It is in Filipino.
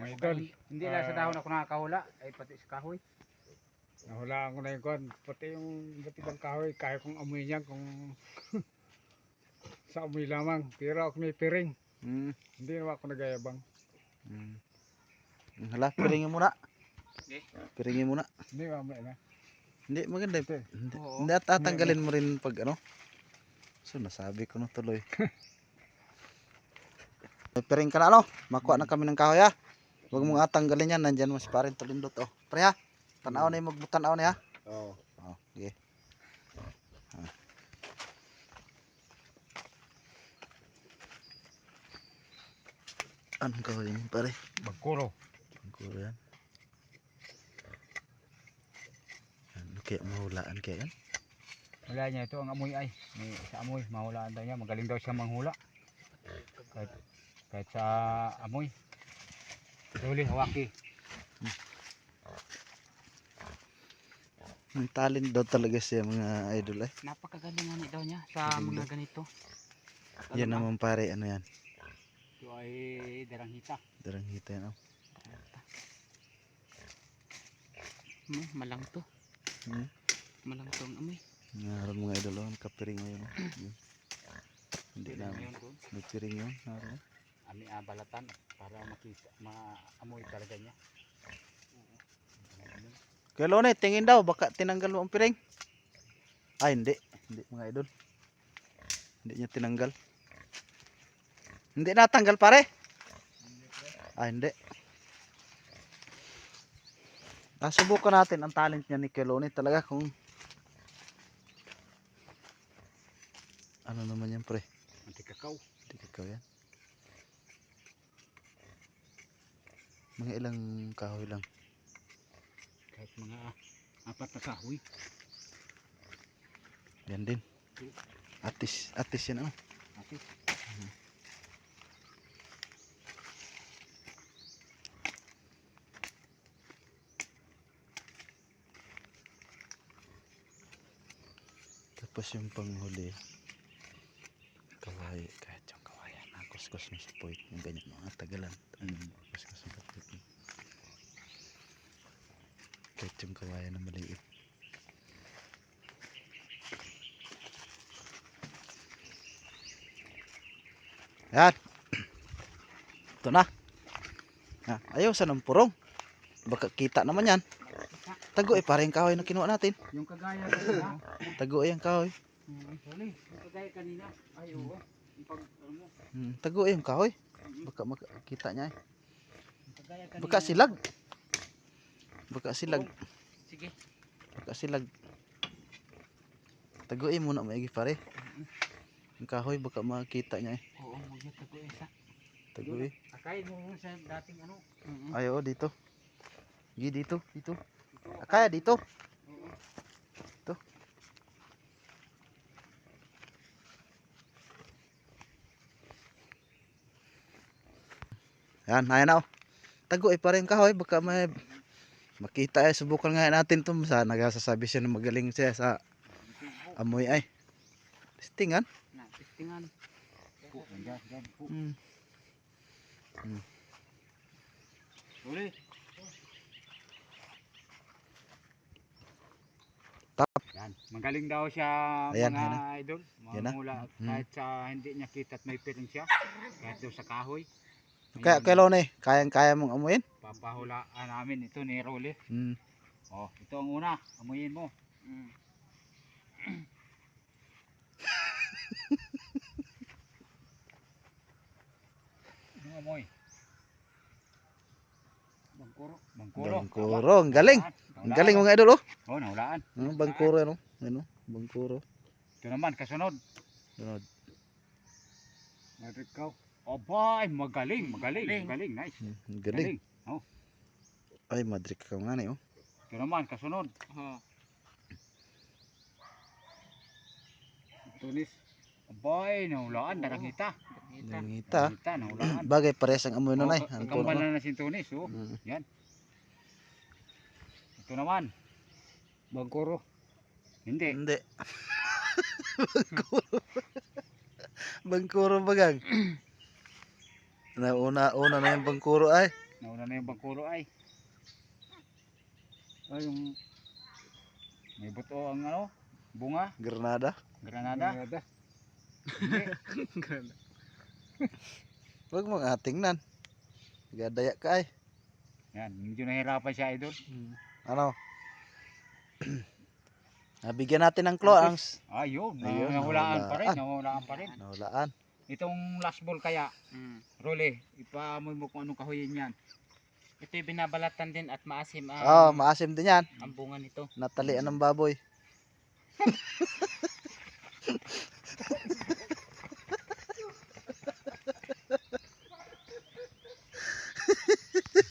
Mga idol. Hindi lang sa dahon ako nakakahula, ay pati sa kahoy. Nahulaan ko na yung kwan. Pati yung batibang kahoy. Kaya kong amoy niya kung sa amoy lamang. Pero ako may piring. Hindi naman ako nagayabang. Hala, piringin muna. Okay. Piringin muna. Hindi mamaya na. Hindi, maganda. Ito. Hindi at tatanggalin mo rin pag ano. So, nasabi ko na tuloy. May piring ka na ano. Makuha na kami ng kahoy ha. Huwag mong atanggalin yan. Nandyan mas parin tulindot. Oh. Pre ha. Tanaw na yung magbutanaw na ha. Oo. Oh, okay. Anong kahoy yun pare? Bagkuro. Bagkuro yan. Ano kaya mahulaan kaya yan? Wala niya ito ang amoy ay. May sa amoy, mahulaan daw niya. Magaling daw siya manghula. Kahit sa amoy. Huli, hawaki. May talent daw talaga siya mga idol eh. Napakagaling nga daw niya sa mga ganito. Yan naman pare, ano yan? Ito ay daranghita. Daranghita yan oh. Malang to. Malang to ang amoy. Naroon mga idol oh, nakapiring ngayon oh. Yun. Hindi na, may piring yun. Naroon. Ami abalatan para makita, maamoy talaga niya. Kaya Lone, tingin daw, baka tinanggal mo ang piring. Ay, hindi. Hindi mga idol. Hindi niya tinanggal. Hindi natanggal pare. Ay, hindi. Subukan natin ang talent niya ni Kelone talaga kung ano naman yan pre. Antikakaw. Ikaw yan. Mga ilang kahoy lang. Kahit mga 4 na kahoy. Yan din. Atis yan oh. Atis. Tapos yung panghuli. Kawaii, kahit yung kawayan. Kuskus mo sa puwit. Yung ganyan mga tagalan. Kuskus mo sa puwit. Kahit yung kawayan na maliit. Yan. Ito na. Ayaw sa ng purong. Baka kita naman yan. Tago parang kahoy na kinuha natin. Yung kagaya kanina. Tago yung kahoy. Yung kagaya kanina. Ay oo. Yung pag ano mo. Tago yung kahoy. Baka makita niya eh. Yung kagaya kanina. Baka silag. Baka silag. Sige. Baka silag. Taguin muna maigi pare. Yung kahoy baka makita niya eh. Oo, magiging taguin sa. Taguin. Akayin mo sa dating ano. Ay oo dito. Dito. Akaya dito. Ito. Yan, ayan na oh. Taguin pa rin kahoy baka may makita eh. Subukan nga natin to. Nagsasabi siya na magaling siya sa amoy ay. Testingan. Testingan. Uli. Yan, magaling daw siya Ayan, mga ayan idol. Yan na. Mula kahit sa hindi niya kita at may piring siya. Kahit doon sa kahoy. Kaya Lone, kayang-kaya mong amuyin? Papahulaan namin ito ni Rolly. Oh, ito ang una, amuyin mo. Ano amoy? Bangkuro. Bangkuro, ang galing. Ang galing mga idol oh. Oh, nahulaan. Bangkuro ano? Ano? Bangkuro. Ito naman kasunod. Sunod. Marikaw. Abay, magaling. Nice. Galing. Oh. Ay, madrik ka nga na oh. Ito naman kasunod. Tunis. Abay, nahulaan, darangita. Nangita. Nahulaan. Bagay pares ang amoy nun ay. Ang puno. Kambal na si Tunis, oh. Yan. Ito naman. Bangkuro. Hindi. Hindi. Bangkuro. Bangkuro bagang. Una na yung bangkuro ay. Nauna Ano na yung bangkulo ay? Ay, yung May buto ang ano? Bunga? Granada. Granada? Granada. Hindi. Granada. Huwag mo nga tingnan. Gadaya ka ay. Yan, medyo nahirapan siya idol. Ano? Nabigyan natin ng claw. Ang Ayun, Ayun, nahulaan pa rin, nahulaan. nahulaan pa rin. nahulaan. Itong last ball kaya, Rolly, ipaamoy mo kung anong kahoyin yan. Ito yung binabalatan din at maasim ang, Oh, maasim din yan. ang bunga nito. Natalian ng baboy.